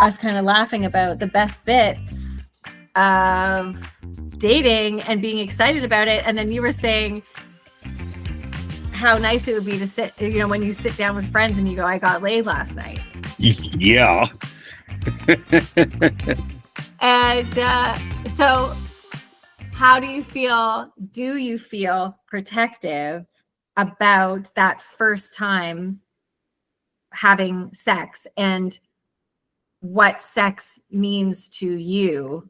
us kind of laughing about the best bits of dating and being excited about it. And then you were saying how nice it would be to sit, when you sit down with friends and you go, I got laid last night. Yeah. And so how do you feel? Do you feel protective about that first time having sex and what sex means to you?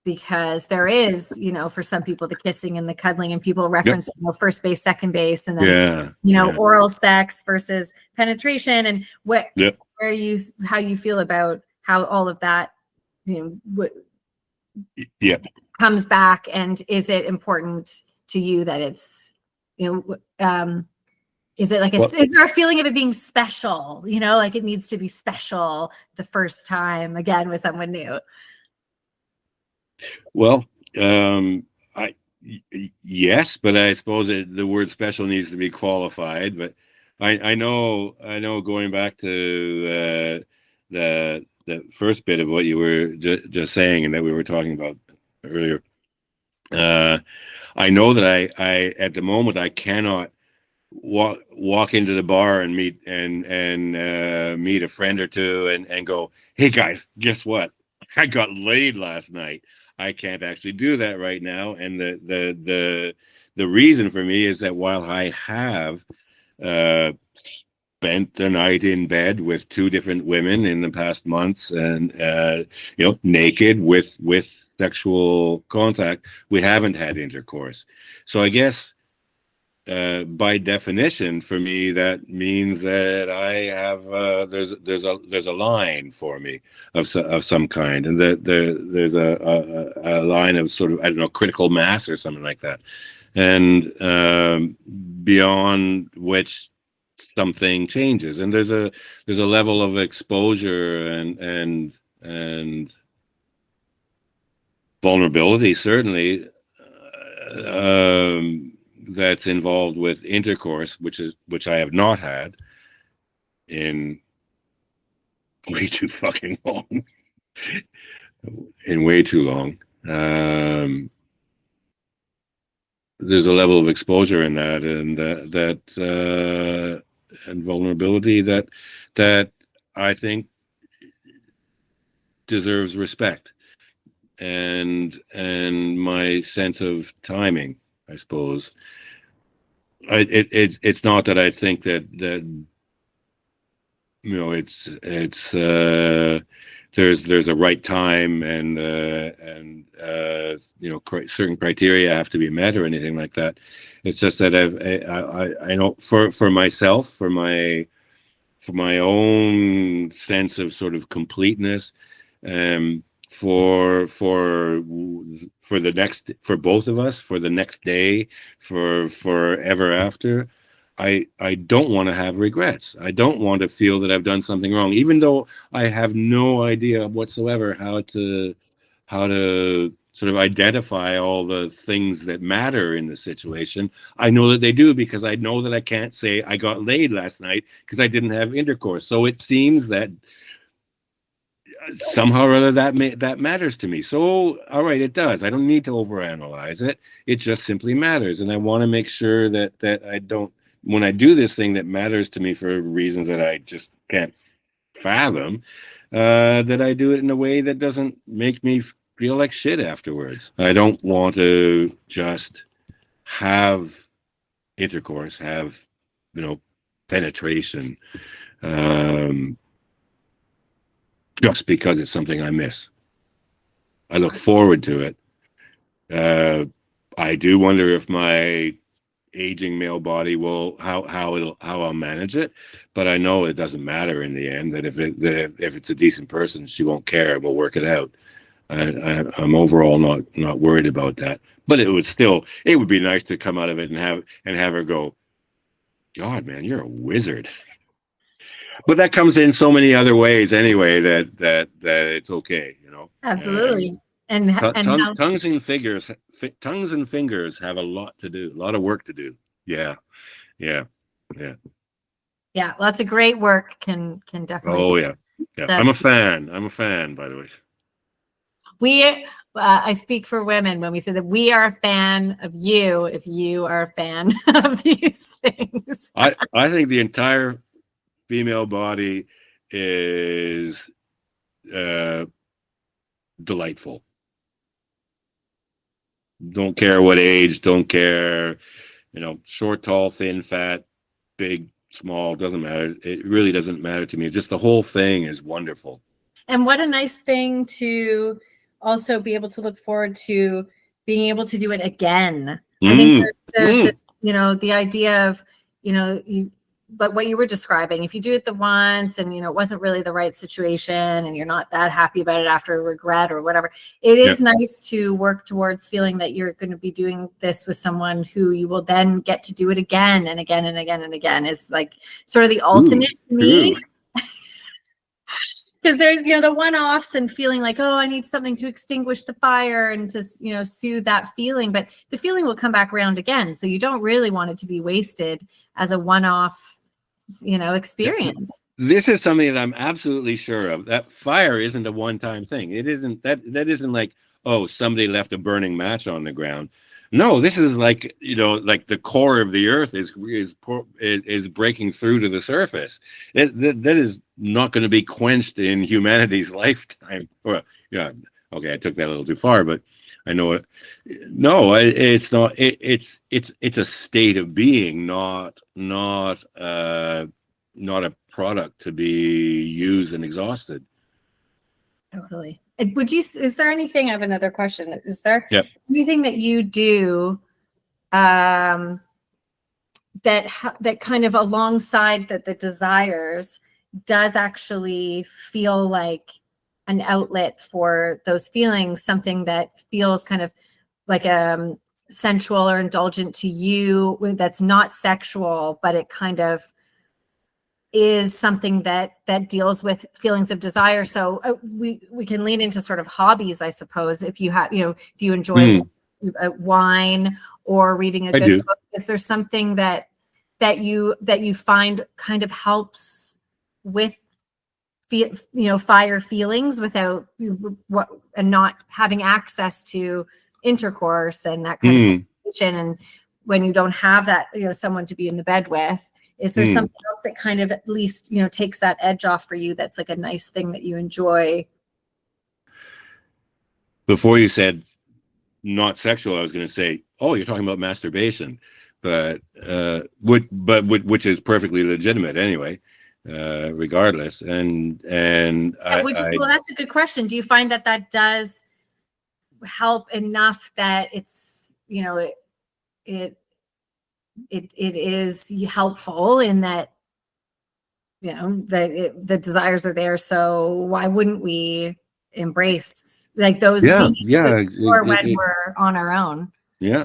Because there is, for some people, the kissing and the cuddling, and people reference first base, second base, and then oral sex versus penetration, and how you feel about how all of that comes back, and is it important to you that it's is it like is there a feeling of it being special? Like it needs to be special the first time again with someone new. Well, yes, but I suppose the word special needs to be qualified. But I know going back to the first bit of what you were just saying and that we were talking about earlier. I know that I at the moment I cannot walk into the bar and meet a friend or two and go, hey guys, guess what? I got laid last night. I can't actually do that right now, and the reason for me is that while I have spent the night in bed with 2 different women in the past months, and naked with sexual contact, we haven't had intercourse. So I guess by definition, for me, that means that I have there's a line for me of some kind, and that there's a line of sort of, I don't know, critical mass or something like that, and beyond which something changes, and there's a level of exposure and vulnerability, certainly. That's involved with intercourse, which I have not had in way too fucking long. In way too long. There's a level of exposure in that, and and vulnerability that I think deserves respect, and my sense of timing, I suppose. It's not that I think that there's a right time and certain criteria have to be met or anything like that. It's just that I know for myself, for my own sense of sort of completeness, for both of us, for the next day, for ever after, I don't want to have regrets. I don't want to feel that I've done something wrong, even though I have no idea whatsoever how to sort of identify all the things that matter in the situation. I know that they do, because I know that I can't say I got laid last night because I didn't have intercourse. So it seems that somehow or other that matters to me. So all right, it does. I don't need to overanalyze it. It just simply matters, and I want to make sure that I don't, when I do this thing that matters to me for reasons that I just can't fathom, that I do it in a way that doesn't make me feel like shit afterwards. I don't want to just have intercourse, have penetration, just because it's something I miss. I look forward to it. I do wonder if my aging male body will how I'll manage it, but I know it doesn't matter in the end. That if it's a decent person, she won't care. We'll work it out. I'm overall not worried about that. But it would be nice to come out of it and have her go, God, man, you're a wizard. But that comes in so many other ways anyway that it's okay, Absolutely. Tongues and fingers have a lot of work to do. Yeah. Lots of great work can definitely. Oh yeah. Yeah, I'm a That's fan. I'm a fan, by the way. we. I speak for women when we say that we are a fan of you if you are a fan of these things. I think the entire female body is delightful. Don't care what age, don't care, short, tall, thin, fat, big, small, doesn't matter. It really doesn't matter to me. It's just the whole thing is wonderful. And what a nice thing to also be able to look forward to being able to do it again. I think there's this, the idea of, but what you were describing, if you do it the once and, it wasn't really the right situation and you're not that happy about it after regret or whatever, it is nice to work towards feeling that you're going to be doing this with someone who you will then get to do it again and again and again and again is like sort of the ultimate to me. Because they're, the one-offs and feeling like, oh, I need something to extinguish the fire and to, soothe that feeling. But the feeling will come back around again. So you don't really want it to be wasted as a one-off, experience. This is something that I'm absolutely sure of. That fire isn't a one-time thing. It isn't that isn't like, oh, somebody left a burning match on the ground. No, this is like, like the core of the earth is breaking through to the surface. That is not going to be quenched in humanity's lifetime. Well, yeah, okay, I took that a little too far, but I know it. No, it's not. It's a state of being, not a product to be used and exhausted. Totally. Is there anything, I have another question. Is there anything that you do that kind of alongside the desires does actually feel like an outlet for those feelings, something that feels kind of like sensual or indulgent to you that's not sexual, but it kind of is something that deals with feelings of desire. So we can lean into sort of hobbies, I suppose. If you have, if you enjoy wine or reading a good book, is there something that you find kind of helps with fire feelings without and not having access to intercourse and that kind of information, and when you don't have that, someone to be in the bed with? Is there something else that kind of at least, takes that edge off for you that's like a nice thing that you enjoy? Before you said not sexual, I was going to say, oh, you're talking about masturbation, but which is perfectly legitimate anyway, regardless. Well, that's a good question. Do you find that does help enough that it's, it is helpful in that, the desires are there. So why wouldn't we embrace like those when we're on our own? Yeah.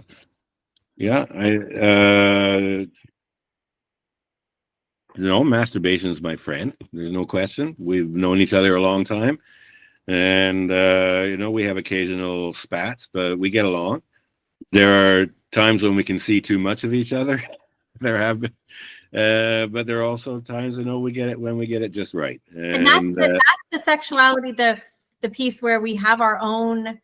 Masturbation is my friend. There's no question. We've known each other a long time, and we have occasional spats, but we get along. There are times when we can see too much of each other. There have been, but there are also times we get it when we get it just right. And that's the sexuality, the piece where we have our own.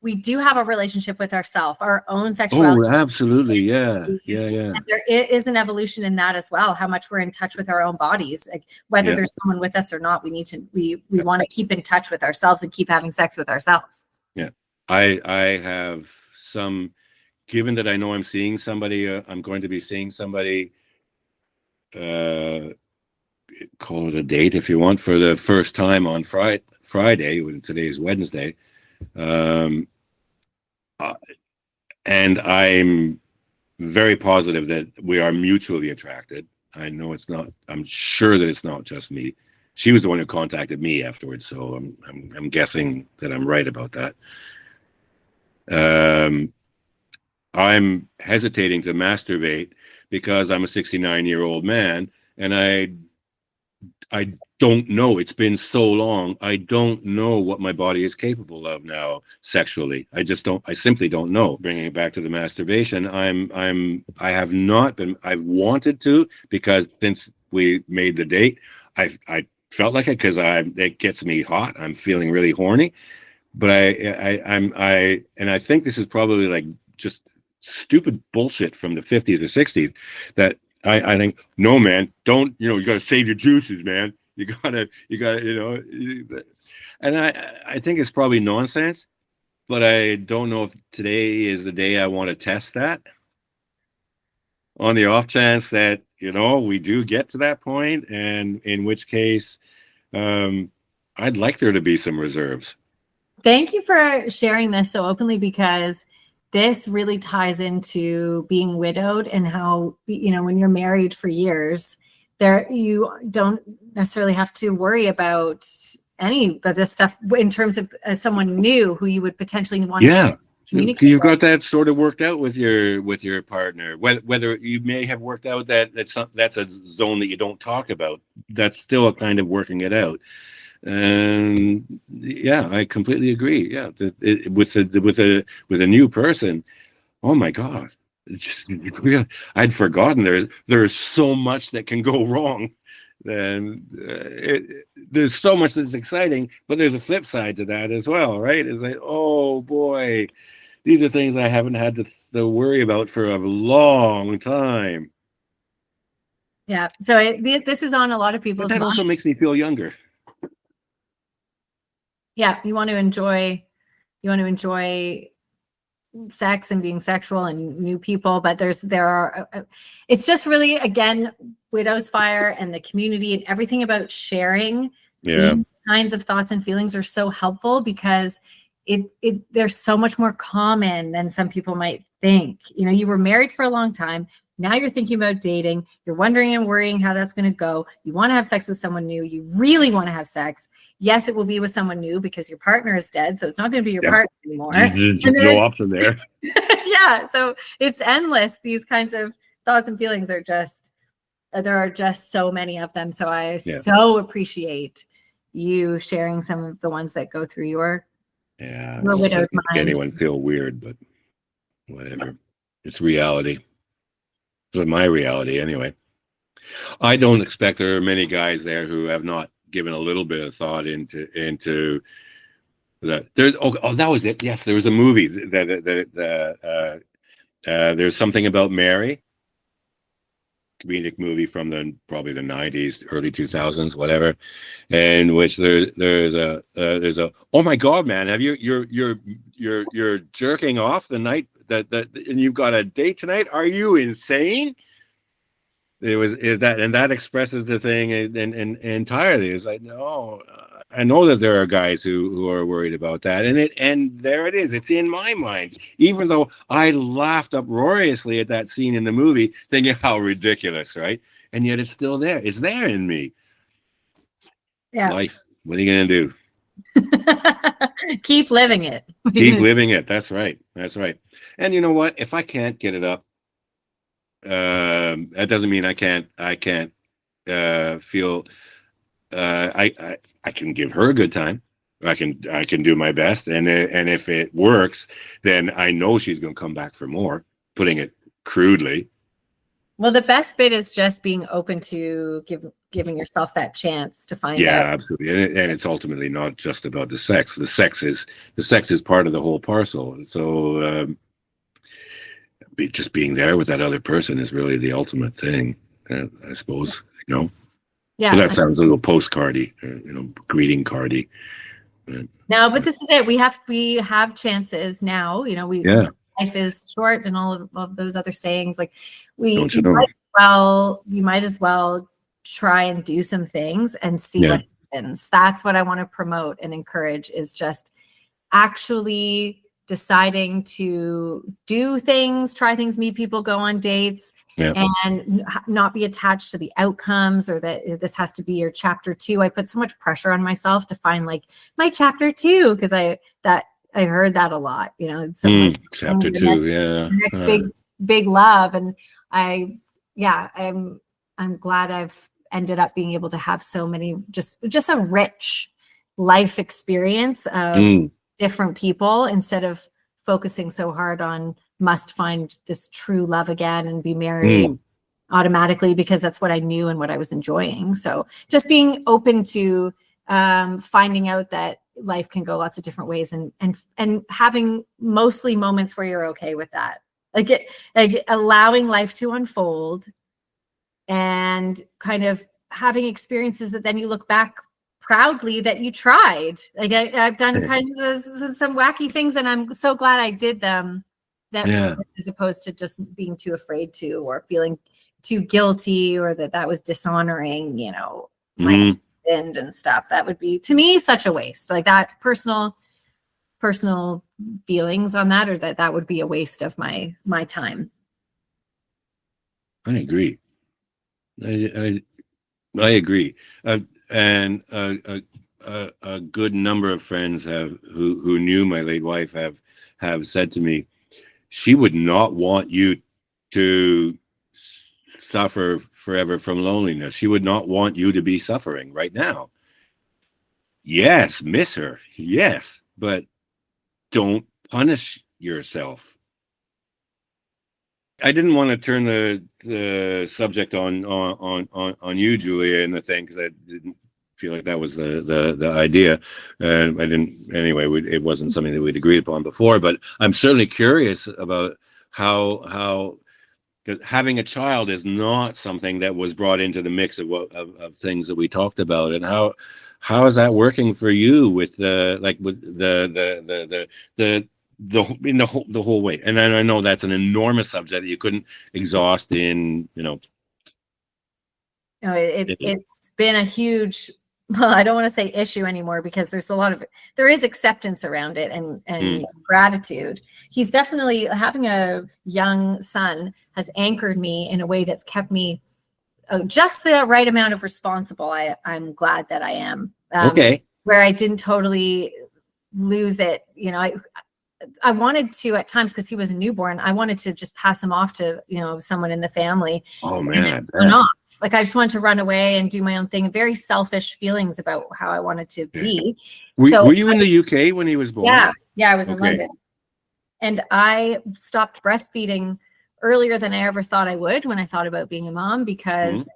We do have a relationship with ourselves, our own sexuality. Oh, absolutely, yeah. And there is an evolution in that as well. How much we're in touch with our own bodies, like whether there's someone with us or not. We want to keep in touch with ourselves and keep having sex with ourselves. Yeah, I have some. Given that I know I'm seeing somebody, I'm going to be seeing somebody. Call it a date if you want, for the first time on Friday. When today's Wednesday. And I'm very positive that we are mutually attracted. I'm sure that it's not just me. She was the one who contacted me afterwards, so I'm guessing that I'm right about that. I'm hesitating to masturbate because I'm a 69-year-old man, and I don't know. It's been so long. I don't know what my body is capable of now sexually. I simply don't know. Bringing it back to the masturbation, I've wanted to, because since we made the date, felt like it because it gets me hot. I'm feeling really horny, but I think this is probably like just stupid bullshit from the 50s or 60s that I think, no, man, don't, you got to save your juices, man. You gotta, and I think it's probably nonsense, but I don't know if today is the day I want to test that on the off chance that, we do get to that point, and in which case, I'd like there to be some reserves. Thank you for sharing this so openly, because this really ties into being widowed and how, when you're married for years, you don't necessarily have to worry about any of this stuff in terms of someone new who you would potentially want to communicate you've with. got that sort of worked out with your partner, whether you may have worked out that's a zone that you don't talk about, that's still a kind of working it out. And yeah, I completely agree. Yeah, with a new person, oh my God, I'd forgotten there's so much that can go wrong. And there's so much that's exciting, but there's a flip side to that as well, right? It's like, oh boy, these are things I haven't had to worry about for a long time. Yeah, so this is on a lot of people's But that minds. also makes me feel younger. Yeah, you want to enjoy sex and being sexual and new people, but it's just really, again, Widow's Fire and the community and everything about sharing these kinds of thoughts and feelings are so helpful, because they're so much more common than some people might think. You were married for a long time. Now you're thinking about dating. You're wondering and worrying how that's going to go. You want to have sex with someone new. You really want to have sex. Yes, it will be with someone new because your partner is dead. So it's not going to be your partner anymore. There's no option there. Yeah. So it's endless. These kinds of thoughts and feelings there are just so many of them. So I so appreciate you sharing some of the ones that go through your widow's mind. Anyone feel weird, but whatever. It's reality. It's my reality anyway. I don't expect there are many guys there who have not given a little bit of thought into that. That was it. Yes, there was a movie that there's Something About Mary, comedic movie from probably the 90s, early 2000s, whatever, in which there's a oh my God, man, have you're jerking off the night that and you've got a date tonight? Are you insane? That expresses the thing and entirely. It's like, no, I know that there are guys who are worried about that, and there it is. It's in my mind, even though I laughed uproariously at that scene in the movie, thinking how ridiculous, right? And yet it's still there. It's there in me. Yeah. Life. What are you gonna do? Keep living it. Keep living it. That's right. And you know what? If I can't get it up, that doesn't mean I can't feel. I can give her a good time. I can do my best, and if it works, then I know she's going to come back for more. Putting it crudely. Well, the best bit is just being open to giving yourself that chance to find out. Yeah, absolutely, and it's ultimately not just about the sex. The sex is part of the whole parcel, and so just being there with that other person is really the ultimate thing, I suppose. Yeah, but that sounds a little postcardy, greeting cardy. No, but this is it. We have chances now. Life is short, and all of those other sayings. Like you might as well try and do some things and see what happens. That's what I want to promote and encourage, is just actually deciding to do things, try things, meet people, go on dates, and not be attached to the outcomes, or that this has to be your chapter 2. I put so much pressure on myself to find like my chapter 2, because I heard that a lot, chapter 2, next big love. And I'm glad I've ended up being able to have so many, just a rich life experience of different people, instead of focusing so hard on must find this true love again and be married. automatically because that's what I knew and what I was enjoying. So just being open to finding out that life can go lots of different ways, and having mostly moments where you're okay with that. Like allowing life to unfold and kind of having experiences that then you look back proudly that you tried. Like I've done kind of some wacky things, and I'm so glad I did them. As opposed to just being too afraid to, or feeling too guilty, or that was dishonoring, my husband and stuff. That would be, to me, such a waste. Like that personal feelings on that, or that would be a waste of my time. I agree. I agree. And a good number of friends who knew my late wife have said to me, she would not want you to suffer forever from loneliness. She would not want you to be suffering right now. Yes, miss her. Yes, but don't punish yourself. I didn't want to turn the subject on you, Julia, and the thing, because I didn't feel like that was the idea, and I didn't. Anyway, it wasn't something that we'd agreed upon before. But I'm certainly curious about how having a child is not something that was brought into the mix of things that we talked about, and how is that working for you with the whole way. And I know that's an enormous subject that you couldn't exhaust in, it's been a huge, well, I don't want to say issue anymore, because there is acceptance around it and gratitude. He's definitely, having a young son has anchored me in a way that's kept me just the right amount of responsible. I'm glad that I am. Okay. Where I didn't totally lose it. I wanted to at times, because he was a newborn, I wanted to just pass him off to, someone in the family. Oh man, Like I just wanted to run away and do my own thing. Very selfish feelings about how I wanted to be. Were you in the UK when he was born? Yeah, I was in London. And I stopped breastfeeding earlier than I ever thought I would when I thought about being a mom, because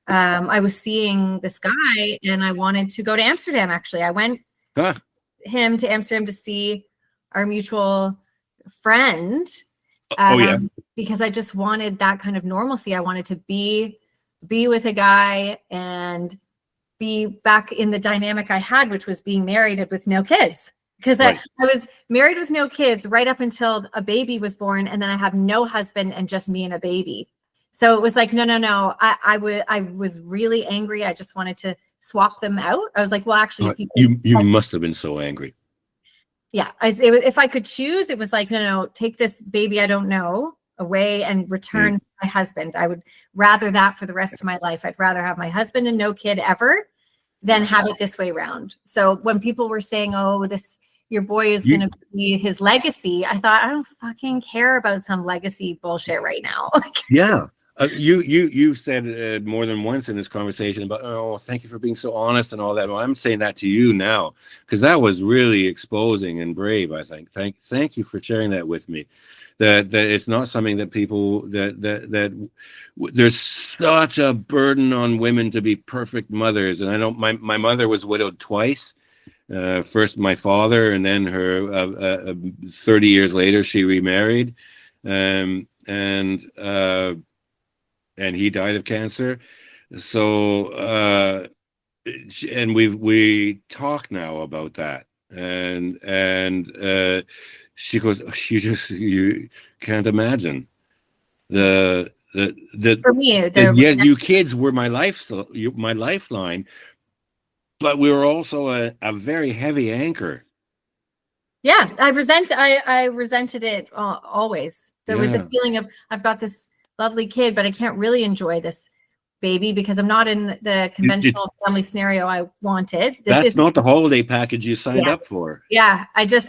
I was seeing this guy and I wanted to go to Amsterdam. Actually, I went him to Amsterdam to see our mutual friend. Because I just wanted that kind of normalcy. I wanted to be with a guy and be back in the dynamic I had, which was being married with no kids. Because I was married with no kids right up until a baby was born, and then I have no husband and just me and a baby. So it was like, no. I was really angry. I just wanted to swap them out. I was like, well, actually, if you must have been so angry. Yeah, if I could choose, it was like, no, take this baby I don't know away and return my husband. I would rather that for the rest of my life. I'd rather have my husband and no kid ever than have it this way around. So when people were saying, oh, your boy is going to be his legacy, I thought, I don't fucking care about some legacy bullshit right now. Yeah. You've said more than once in this conversation about, oh, thank you for being so honest and all that. Well, I'm saying that to you now, because that was really exposing and brave, I think. Thank you for sharing that with me. That it's not something that people that there's such a burden on women to be perfect mothers. And I know my mother was widowed twice. First my father, and then her 30 years later she remarried, and he died of cancer. So and we talk now about that, and she goes, you can't imagine the for me, you kids were my lifeline, but we were also a very heavy anchor. Yeah, I resented it always. There was a feeling of, I've got this lovely kid, but I can't really enjoy this baby because I'm not in the conventional family scenario I wanted. That's not the holiday package you signed up for. Yeah, I just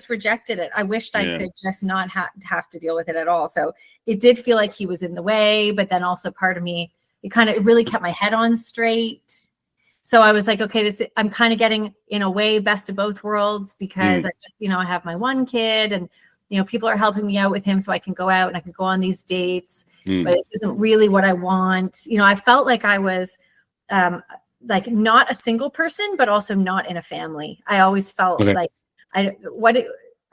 rejected it. I wished I could just not have to deal with it at all. So it did feel like he was in the way, but then also part of me, it really kept my head on straight. So I was like, okay, I'm kind of getting, in a way, best of both worlds, because I just, I have my one kid, and, people are helping me out with him so I can go out and I can go on these dates. but this isn't really what I want. You know, I felt like I was like not a single person, but also not in a family. I always felt like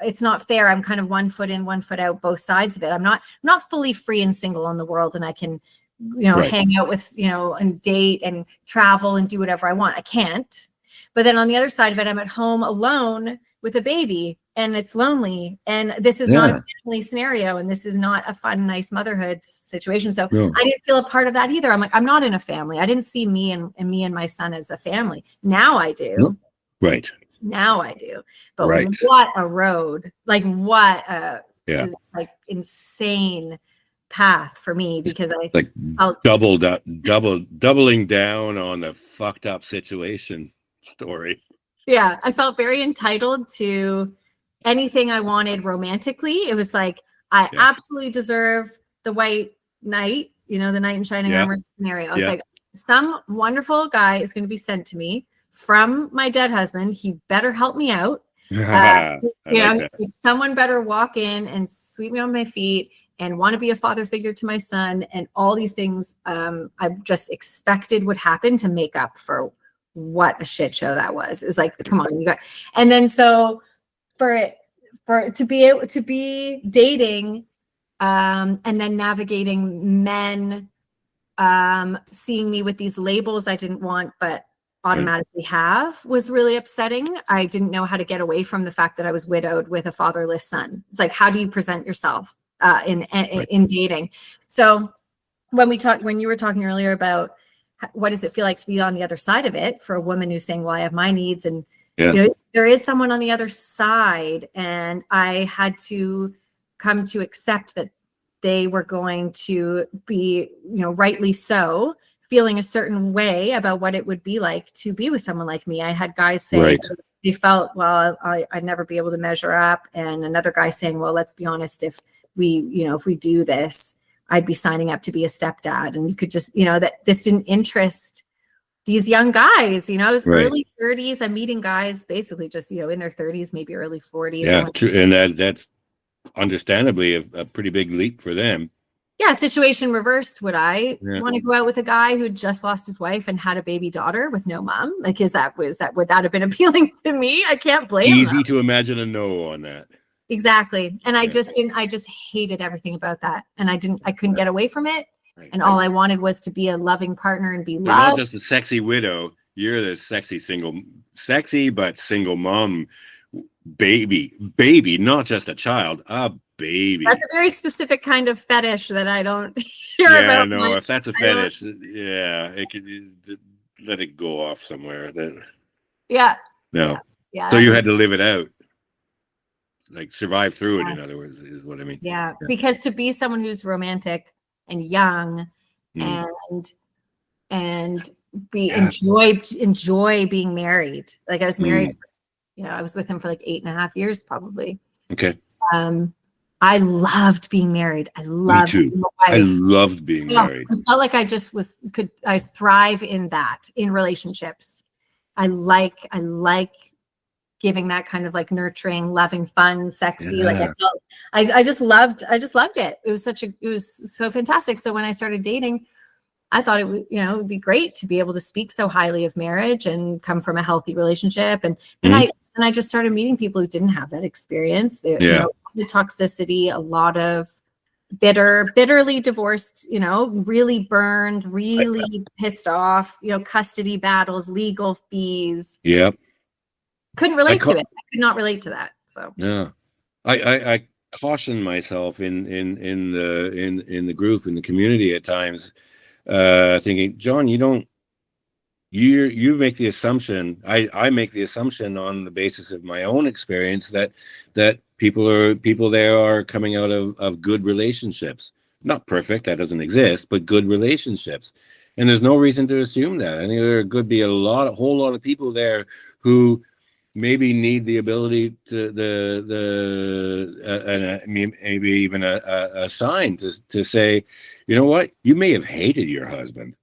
it's not fair. I'm kind of one foot in, one foot out, both sides of it. I'm not fully free and single in the world, and I can, you know, hang out with, you know, and date and travel and do whatever I want. I can't. But then on the other side of it, I'm at home alone with a baby, and it's lonely. And this is not a family scenario, and this is not a fun, nice motherhood situation. So I didn't feel a part of that either. I'm like, I'm not in a family. I didn't see me and my son as a family. Now I do. Right. Now I do. But what a road. Like what a like insane path for me, because I like doubling down on the fucked up situation story. Yeah, I felt very entitled to anything I wanted romantically. It was like, I absolutely deserve the white knight, you know, the knight in shining armor scenario. I was like, some wonderful guy is going to be sent to me from my dead husband. He better help me out. Someone better walk in and sweep me on my feet and want to be a father figure to my son, and all these things I just expected would happen to make up for what a shit show that was. It's like, come on, you got. And then so for to be able to be dating and then navigating men seeing me with these labels I didn't want but automatically have was really upsetting. I didn't know how to get away from the fact that I was widowed with a fatherless son. It's like, how do you present yourself in dating? So when you were talking earlier about what does it feel like to be on the other side of it for a woman who's saying, well, I have my needs, and you know, there is someone on the other side, and I had to come to accept that they were going to be, you know, rightly so, feeling a certain way about what it would be like to be with someone like me. I had guys say they felt, well, I'd never be able to measure up, and another guy saying, well, let's be honest, if we do this, I'd be signing up to be a stepdad. And you could just, you know, that this didn't interest these young guys. You know, I was early 30s. I'm meeting guys basically just, you know, in their 30s, maybe early 40s. Yeah, true. And that's understandably a pretty big leap for them. Yeah, situation reversed. Would I want to go out with a guy who just lost his wife and had a baby daughter with no mom? Like, would that have been appealing to me? I can't blame Easy them. to imagine a no on that. Exactly. And I just hated everything about that. And I couldn't get away from it. And all I wanted was to be a loving partner and be loved. You're not just a sexy widow. You're the sexy but single mom baby, not just a child, a baby. That's a very specific kind of fetish that I don't hear about. Yeah, no, if that's a fetish, it could let it go off somewhere. Yeah. No. Yeah. So you had to live it out. Like survive through it, in other words, is what I mean. Yeah, because to be someone who's romantic and young and enjoy being married. Like I was married, you know, I was with him for like 8.5 years probably. Okay. I loved being married. I loved being a wife. I loved being married. I felt like I just I thrive in that, in relationships. I like giving that kind of like nurturing, loving, fun, sexy. Like I just loved it. It was so fantastic. So when I started dating, I thought it would be great to be able to speak so highly of marriage and come from a healthy relationship. And I just started meeting people who didn't have that experience. You know, the toxicity, a lot of bitterly divorced, you know, really burned, really pissed off, you know, custody battles, legal fees. Yep. Couldn't relate to it. I could not relate to that. So yeah, I caution myself in the group, in the community at times, thinking, John, you make the assumption. I make the assumption on the basis of my own experience that people there are coming out of good relationships. Not perfect, that doesn't exist, but good relationships. And there's no reason to assume that. I think there could be a whole lot of people there who maybe need the ability to maybe even a sign to say, you know what, you may have hated your husband,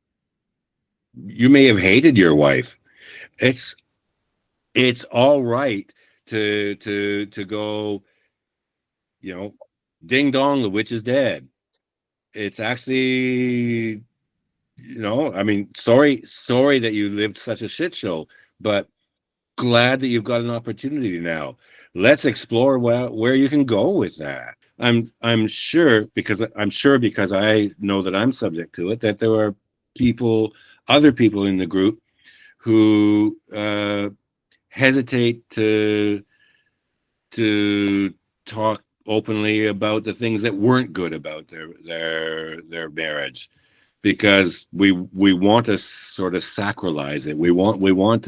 you may have hated your wife. It's all right to go, you know, ding dong, the witch is dead. it's actually, I mean, sorry that you lived such a shit show, but glad that you've got an opportunity now. Let's explore where you can go with that. I'm sure because I know that I'm subject to it, that there are other people in the group who hesitate to talk openly about the things that weren't good about their marriage, because we want to sort of sacralize it. We want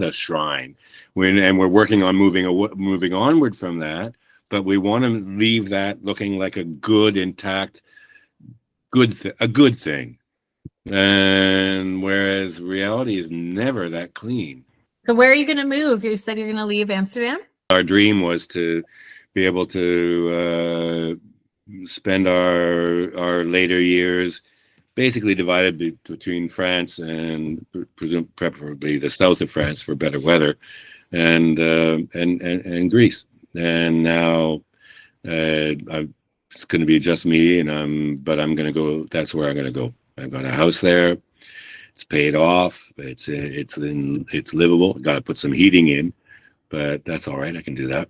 a shrine, and we're working on moving onward from that. But we want to leave that looking like a good, intact, a good thing. And whereas reality is never that clean. So where are you going to move? You said you're going to leave Amsterdam? Our dream was to be able to spend our later years basically divided between France and preferably the south of France for better weather, and Greece. And now it's going to be just me, but I'm going to go. That's where I'm going to go. I've got a house there. It's paid off. It's livable. Got to put some heating in, but that's all right. I can do that.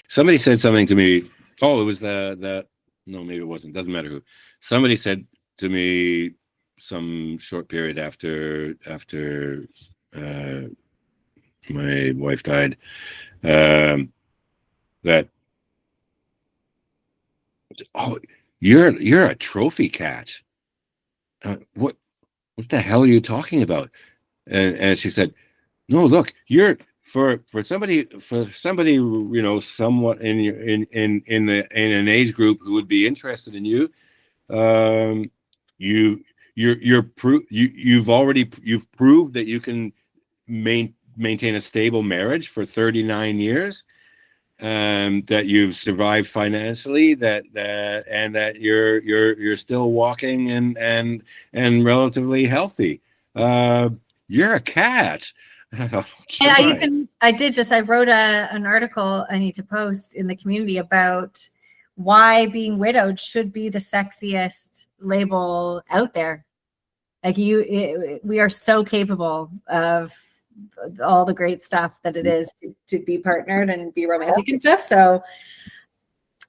Somebody said something to me. Oh, it was no, maybe it wasn't. Doesn't matter who. Somebody said to me some short period after my wife died, that, oh, you're a trophy catch. What the hell are you talking about? And she said, no, look, you're for somebody somewhat in an age group who would be interested in you. You've proved that you can maintain a stable marriage for 39 years, that you've survived financially, and that you're still walking and relatively healthy. You're a catch. I wrote an article I need to post in the community about why being widowed should be the sexiest label out there. Like we are so capable of all the great stuff that it is to be partnered and be romantic and stuff. So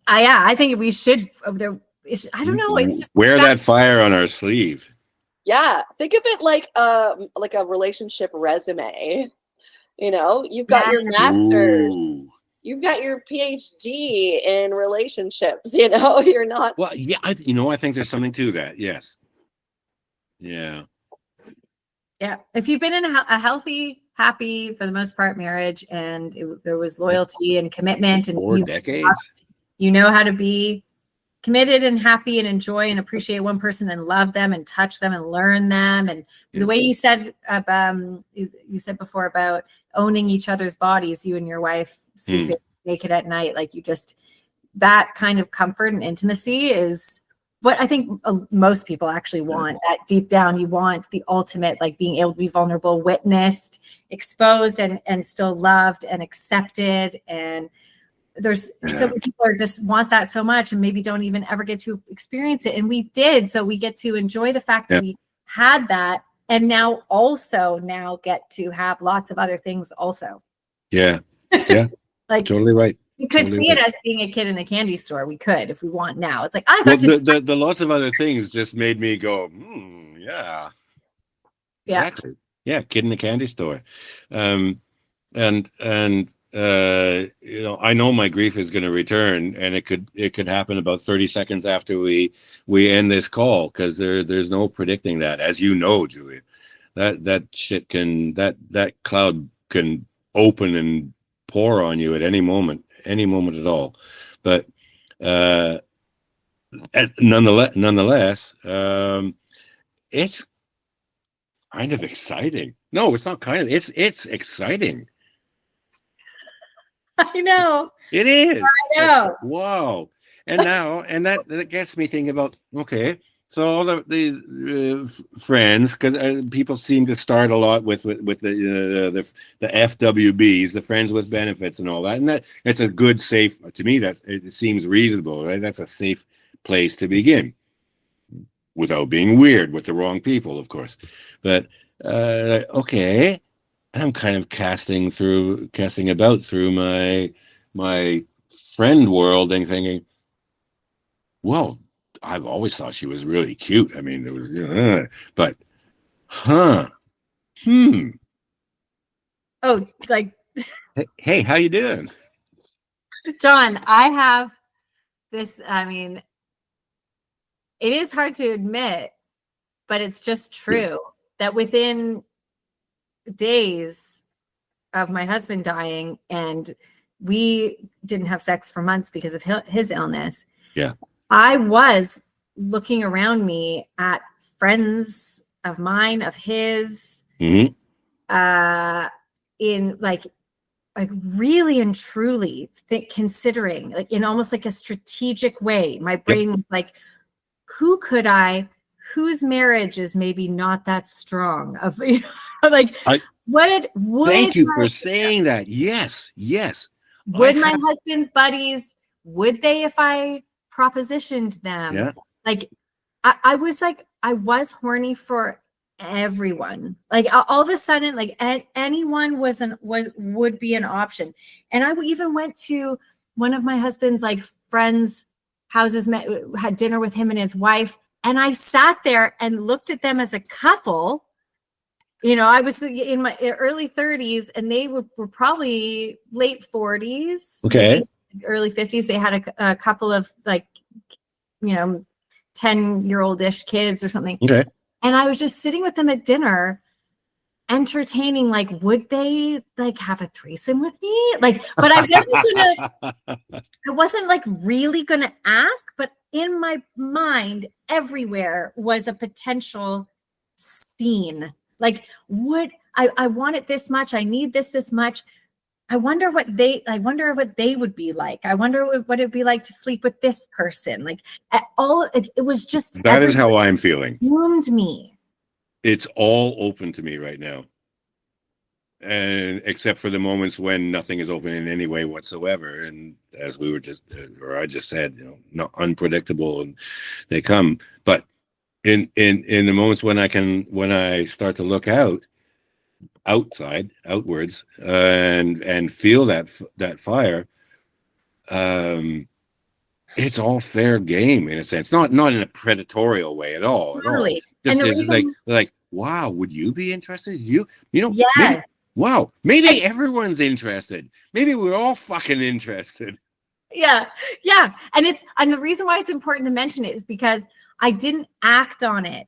I think we should, I don't know. It's just wear that fire on our sleeve. Yeah. Think of it like a relationship resume. You've got your master's. Ooh. You've got your PhD in relationships, you're not. Well, yeah, I think there's something to that. Yes. Yeah. Yeah. If you've been in a healthy, happy, for the most part, marriage, and there was loyalty and commitment, and 4 decades, you know how to be committed and happy and enjoy and appreciate one person and love them and touch them and learn them. And the way you said, you said before about owning each other's bodies, you and your wife sleeping naked at night, like that kind of comfort and intimacy is what I think most people actually want. That deep down, you want the ultimate, like being able to be vulnerable, witnessed, exposed, and still loved and accepted. And there's so many people just want that so much and maybe don't even ever get to experience it. And we did. So we get to enjoy the fact that we had that, and now get to have lots of other things also. Yeah. Yeah. Like totally right. We could see it as being a kid in a candy store. We could, if we want now. It's like, I got the lots of other things just made me go, yeah. Yeah. Exactly. Yeah. Kid in the candy store. And I know my grief is going to return, and it could happen about 30 seconds after we end this call, because there's no predicting that, as you know, Julia. That shit that cloud can open and pour on you at any moment at all. But nonetheless, it's kind of exciting. No, it's not kind of. It's exciting. I know. It is. I know. Wow. And now, that gets me thinking about, okay, so all these friends, because people seem to start a lot with the FWBs, the friends with benefits and all that. And that it's a good, safe, to me, it seems reasonable, right? That's a safe place to begin. without being weird with the wrong people, of course. But okay, I'm kind of casting about through my friend world and thinking, well, I've always thought she was really cute. I mean, there was, but, Oh, like, hey, how you doing? John, I have this, I mean, it is hard to admit, but it's just true that within days of my husband dying, and we didn't have sex for months because of his illness. Yeah. I was looking around me at friends of mine, of his, in like really and truly considering, like in almost like a strategic way. My brain was like, whose marriage is maybe not that strong, of, like, thank you for saying that. Yes. Would my husband's buddies, would they, if I propositioned them? Yeah. Like, I was horny for everyone. Like, all of a sudden, like, anyone would be an option. And I even went to one of my husband's like friends' houses, had dinner with him and his wife, and I sat there and looked at them as a couple. I was in my early 30s, and they were probably late 40s, okay, early 50s. They had a couple of, like, 10-year-old-ish kids or something. Okay. And I was just sitting with them at dinner, entertaining, like, would they like have a threesome with me? Like, but I wasn't like really gonna ask, but in my mind, everywhere was a potential scene. Like, I want it this much, I need this much. I wonder what they would be like. I wonder what it'd be like to sleep with this person. Like, it was just, that is how I'm feeling. Wound me. It's all open to me right now. And except for the moments when nothing is open in any way whatsoever. And as we were I just said, not unpredictable, and they come. But in the moments when I start to look outwards, and feel that fire, it's all fair game in a sense, not in a predatorial way at all. Totally. Just it's like, wow, would you be interested? Yes. Maybe, wow, maybe everyone's interested. Maybe we're all fucking interested. Yeah. And the reason why it's important to mention it is because I didn't act on it.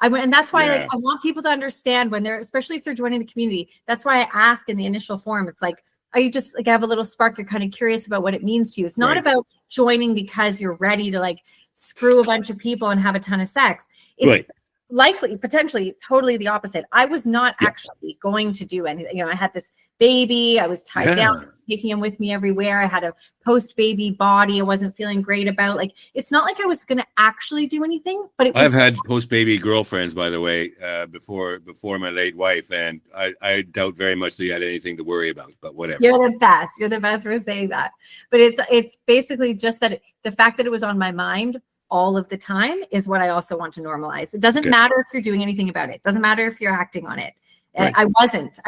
And that's why I want people to understand when especially if they're joining the community. That's why I ask in the initial form. It's like, are you just like, have a little spark? You're kind of curious about what it means to you. It's not about joining because you're ready to like screw a bunch of people and have a ton of sex. It's likely, potentially, totally the opposite. I was not actually going to do anything. I had this baby. I was tied down, taking him with me everywhere. I had a post-baby body I wasn't feeling great about. Like, it's not like I was going to actually do anything, but I've had post-baby girlfriends, by the way, before my late wife, and I doubt very much that you had anything to worry about, but whatever. You're the best. You're the best for saying that. But it's basically just that the fact that it was on my mind all of the time is what I also want to normalize. It doesn't matter if you're doing anything about it. It doesn't matter if you're acting on it. I wasn't,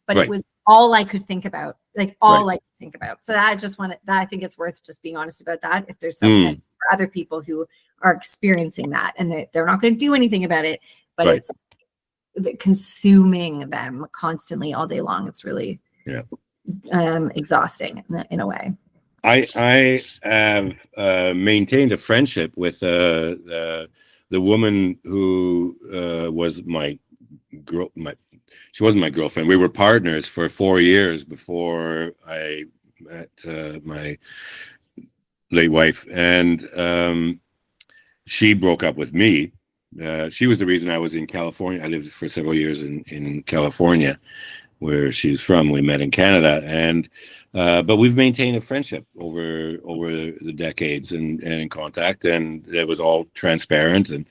but it was all I could think about, like all I could think about. So I just wanted that. I think it's worth just being honest about that. If there's something for other people who are experiencing that and they're not going to do anything about it, but it's consuming them constantly all day long. It's really exhausting in a way. I have maintained a friendship with the woman who was my girl. She wasn't my girlfriend. We were partners for 4 years before I met my late wife, and she broke up with me. She was the reason I was in California. I lived for several years in California, where she's from. We met in Canada, and but we've maintained a friendship over the decades and in contact, and it was all transparent, and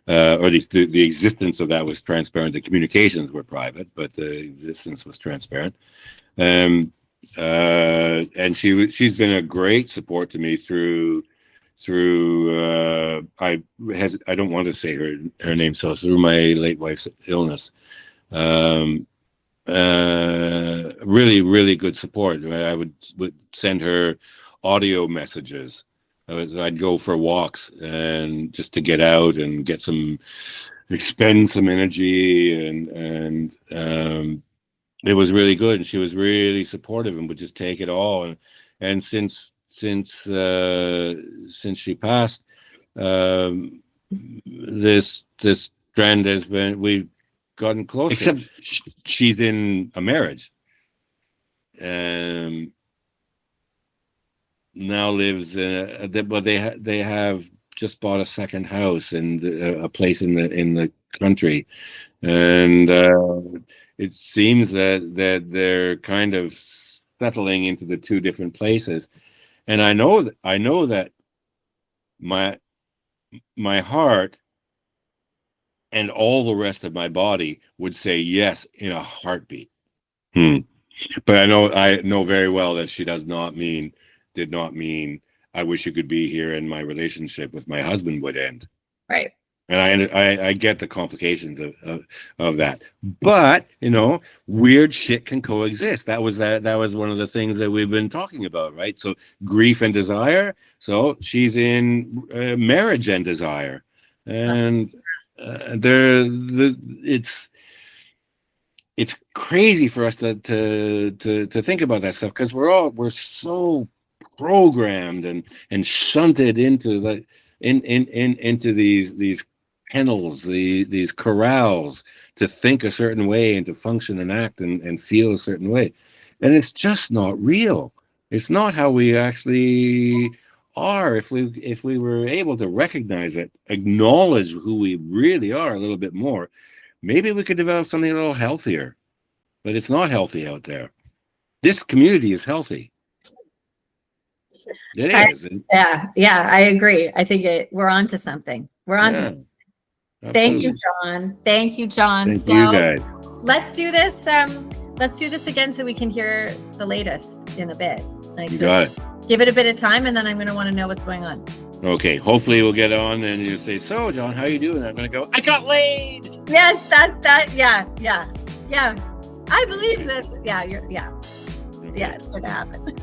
or at least the existence of that was transparent. The communications were private, but the existence was transparent. And she's been a great support to me through I don't want to say her name, so through my late wife's illness. Really, really good support. I would send her audio messages. I'd go for walks and just to get out and expend some energy, and it was really good. And she was really supportive and would just take it all. And since she passed, this trend has been, we've gotten closer. Except she's in a marriage, and now lives but they have just bought a second house and a place in the country, and it seems that they're kind of settling into the two different places. And I know that my heart and all the rest of my body would say yes in a heartbeat. But I know very well that she did not mean I wish you could be here and my relationship with my husband would end. Right. And I get the complications of that. But, weird shit can coexist. That was one of the things that we've been talking about, right? So grief and desire. So she's in marriage and desire. And it's crazy for us to think about that stuff, because we're so programmed and shunted into into these kennels, these corrals, to think a certain way and to function and act and feel a certain way, and it's just not real. It's not how we actually are. If we were able to recognize it, acknowledge who we really are a little bit more, maybe we could develop something a little healthier. But it's not healthy out there. This community is healthy. It is. Yeah, I agree. I think we're onto something. We're onto something. Thank you, John. Thank you, John. Thank you, guys. Let's do this. Let's do this again so we can hear the latest in a bit. You got it. Give it a bit of time, and then I'm going to want to know what's going on. Okay. Hopefully we'll get on and you say, "So, John, how you doing?" I'm going to go, "I got laid." Yes, yeah. I believe that. Yeah, it's going to happen.